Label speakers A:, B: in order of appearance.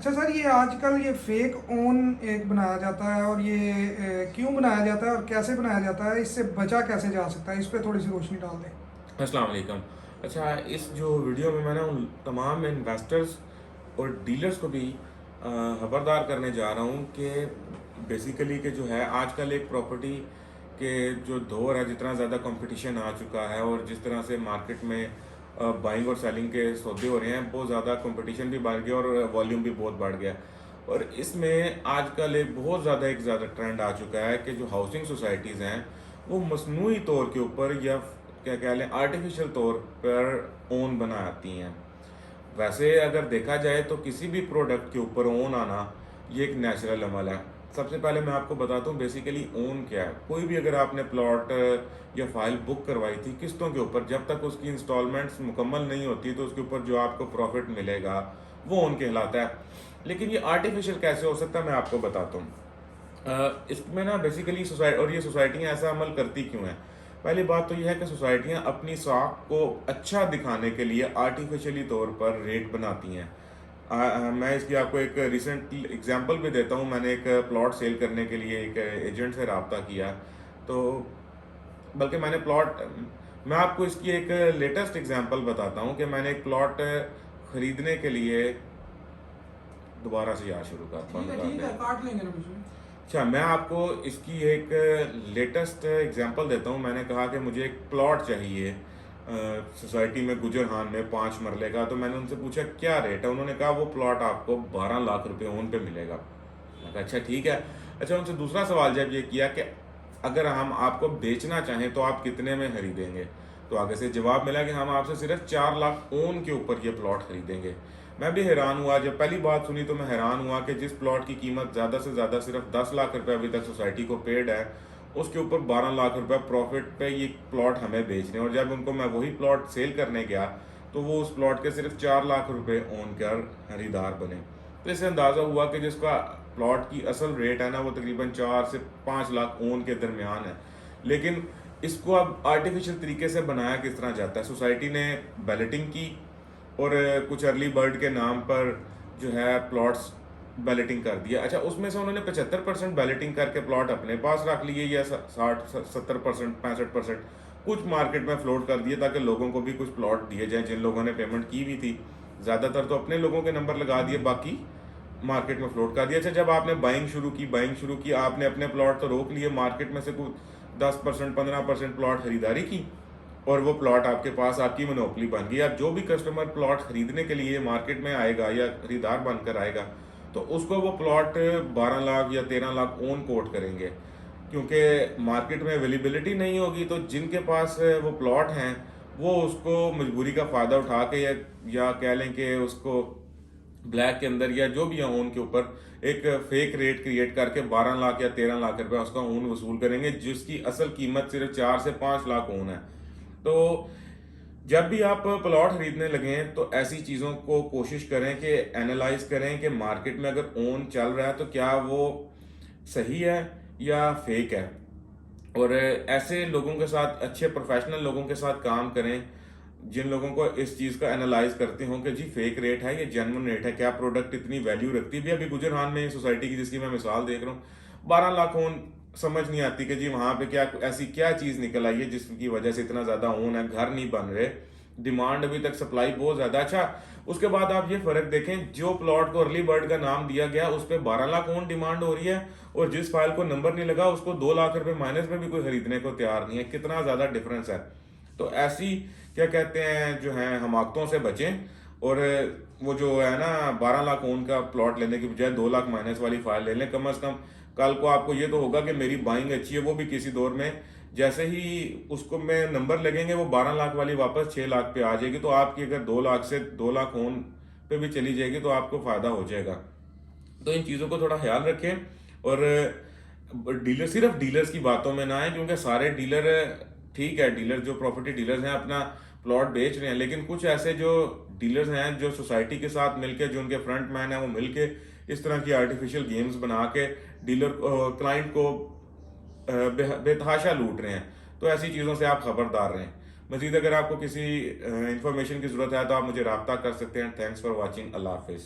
A: अच्छा सर, ये आजकल ये फेक ओन एक बनाया जाता है, और ये क्यों बनाया जाता है और कैसे बनाया जाता है, इससे बचा कैसे जा सकता है, इस पे थोड़ी सी रोशनी डाल दें।
B: अस्सलाम वालेकुम। अच्छा, इस जो वीडियो में मैंने उन तमाम इन्वेस्टर्स और डीलर्स को भी खबरदार करने जा रहा हूँ कि बेसिकली कि जो है आजकल एक प्रॉपर्टी के जो दौर है, जितना ज़्यादा कंपटीशन आ चुका है और जिस तरह से मार्केट में बाइंग और सेलिंग के सौदे हो रहे हैं, बहुत ज़्यादा कंपटीशन भी बढ़ गया और वॉल्यूम भी बहुत बढ़ गया। और इसमें आजकल एक ज़्यादा ट्रेंड आ चुका है कि जो हाउसिंग सोसाइटीज़ हैं वो मसनूई तौर के ऊपर या क्या कह लें आर्टिफिशियल तौर पर ओन बनाती हैं। वैसे अगर देखा जाए तो किसी भी प्रोडक्ट के ऊपर ओन आना ये एक नेचुरल अमल है। सबसे पहले मैं आपको बताता हूँ बेसिकली ओन क्या है। कोई भी अगर आपने प्लॉट या फाइल बुक करवाई थी किस्तों के ऊपर, जब तक उसकी इंस्टॉलमेंट्स मुकम्मल नहीं होती तो उसके ऊपर जो आपको प्रॉफिट मिलेगा वो ओन कहलाता है। लेकिन ये आर्टिफिशियल कैसे हो सकता है, मैं आपको बताता हूँ। इसमें ना बेसिकली सोसाइटी, और ये सोसाइटियाँ ऐसा अमल करती क्यों हैं? पहली बात तो ये है कि सोसाइटियाँ अपनी साख को अच्छा दिखाने के लिए आर्टिफिशियली तौर पर रेट बनाती हैं। मैं इसकी आपको एक रिसेंट एग्जांपल भी देता हूँ। मैंने एक प्लॉट सेल करने के लिए एक एजेंट से रब्ता किया, तो बल्कि मैं आपको इसकी एक लेटेस्ट एग्जांपल बताता हूँ कि मैंने एक प्लॉट खरीदने के लिए दोबारा से याद शुरू कर
A: ठीक
B: बंद
A: है
B: कर
A: ठीक
B: दे।
A: है, काट लेंगे ना कुछ भी।
B: अच्छा, मैं आपको इसकी एक लेटेस्ट एग्जांपल देता हूँ। मैंने कहा कि मुझे एक प्लॉट चाहिए सोसाइटी में गुजरहान में 5 मरले का। तो मैंने उनसे पूछा क्या रेट है, उन्होंने कहा वो प्लॉट आपको 12 लाख रुपए ओन पे मिलेगा। मैं कहा अच्छा ठीक है। अच्छा, उनसे दूसरा सवाल जब ये किया कि अगर हम आपको बेचना चाहें तो आप कितने में खरीदेंगे, तो आगे से जवाब मिला कि हम आपसे सिर्फ 4 लाख ओन के ऊपर ये प्लॉट खरीदेंगे। मैं भी हैरान हुआ, जब पहली बात सुनी तो मैं हैरान हुआ कि जिस प्लॉट की कीमत ज़्यादा से ज़्यादा सिर्फ 10 लाख रुपए अभी तक सोसाइटी को पेड है, उसके ऊपर 12 लाख रुपए प्रॉफिट पे ये प्लॉट हमें बेच रहे हैं। और जब उनको मैं वही प्लॉट सेल करने गया तो वो उस प्लॉट के सिर्फ 4 लाख रुपए ओन कर खरीदार बने। तो इससे अंदाज़ा हुआ कि जिसका प्लॉट की असल रेट है ना वो तकरीबन 4 से 5 लाख ओन के दरमियान है। लेकिन इसको अब आर्टिफिशियल तरीके से बनाया किस तरह जाता है? सोसाइटी ने बैलेटिंग की और कुछ अर्ली बर्ड के नाम पर जो है प्लॉट्स बैलेटिंग कर दिया। अच्छा, उसमें से उन्होंने 75% बैलेटिंग करके प्लॉट अपने पास रख लिए, या 60 70% 65% कुछ मार्केट में फ्लोट कर दिए ताकि लोगों को भी कुछ प्लॉट दिए जाएं जिन लोगों ने पेमेंट की भी थी। ज़्यादातर तो अपने लोगों के नंबर लगा दिए, बाकी मार्केट में फ्लोट कर दिया। अच्छा, जब आपने बाइंग शुरू की, आपने अपने प्लॉट तो रोक लिए, मार्केट में से कुछ 10% 15% प्लॉट खरीदारी की और वो प्लॉट आपके पास आपकी मोनोपोली बन गई। अब जो भी कस्टमर प्लॉट खरीदने के लिए मार्केट में आएगा या खरीदार बनकर आएगा तो उसको वो प्लॉट 12 लाख या 13 लाख ओन कोट करेंगे, क्योंकि मार्केट में अवेलेबिलिटी नहीं होगी। तो जिनके पास वो प्लॉट हैं वो उसको मजबूरी का फ़ायदा उठा के या कह लें कि उसको ब्लैक के अंदर या जो भी है ओन के ऊपर एक फेक रेट क्रिएट करके 12 लाख या 13 लाख रुपए उसका ओन वसूल करेंगे, जिसकी असल कीमत सिर्फ 4 से 5 लाख ओन है। तो जब भी आप प्लॉट खरीदने लगें तो ऐसी चीज़ों को कोशिश करें कि एनालाइज करें कि मार्केट में अगर ओन चल रहा है तो क्या वो सही है या फेक है। और ऐसे लोगों के साथ, अच्छे प्रोफेशनल लोगों के साथ काम करें जिन लोगों को इस चीज़ का एनालाइज करते हों कि जी फेक रेट है या जेन्युइन रेट है, क्या प्रोडक्ट इतनी वैल्यू रखती है। भी अभी गुजरहान में सोसाइटी की जिसकी मैं मिसाल देख रहा हूँ, 12 लाख ओन, समझ नहीं आती कि जी वहाँ पे क्या ऐसी क्या चीज़ निकल आई है जिसकी वजह से इतना ज़्यादा ओन है। घर नहीं बन रहे, डिमांड अभी तक, सप्लाई बहुत ज़्यादा। अच्छा, उसके बाद आप ये फ़र्क देखें, जो प्लॉट को अर्ली बर्ड का नाम दिया गया उस पर 12 लाख ओन डिमांड हो रही है, और जिस फाइल को नंबर नहीं लगा उसको 2 लाख रुपए माइनस में भी कोई खरीदने को तैयार नहीं है। कितना ज़्यादा डिफरेंस है। तो ऐसी क्या कहते हैं जो है हमाकतों से बचें, और वो जो है ना 12 लाख ओन का प्लॉट लेने की बजाय 2 लाख माइनस वाली फाइल ले लें। कम से कम कल को आपको ये तो होगा कि मेरी बाइंग अच्छी है। वो भी किसी दौर में जैसे ही उसको में नंबर लगेंगे वो 12 लाख वाली वापस 6 लाख पे आ जाएगी। तो आपकी अगर 2 लाख से 2 लाख ओन पे भी चली जाएगी तो आपको फायदा हो जाएगा। तो इन चीज़ों को थोड़ा ख्याल रखें, और डीलर सिर्फ डीलर्स की बातों में ना आए, क्योंकि सारे डीलर, ठीक है डीलर जो प्रॉपर्टी डीलर्स हैं अपना प्लॉट बेच रहे हैं, लेकिन कुछ ऐसे जो डीलर्स हैं जो सोसाइटी के साथ मिलके, जो उनके फ्रंट मैन हैं, वो मिलके इस तरह की आर्टिफिशियल गेम्स बना के डीलर क्लाइंट को बेतहाशा लूट रहे हैं। तो ऐसी चीज़ों से आप खबरदार रहें। मजीद अगर आपको किसी इंफॉर्मेशन की ज़रूरत है तो आप मुझे रब्ता कर सकते हैं। Thanks for watching. अल्लाह हाफिज़।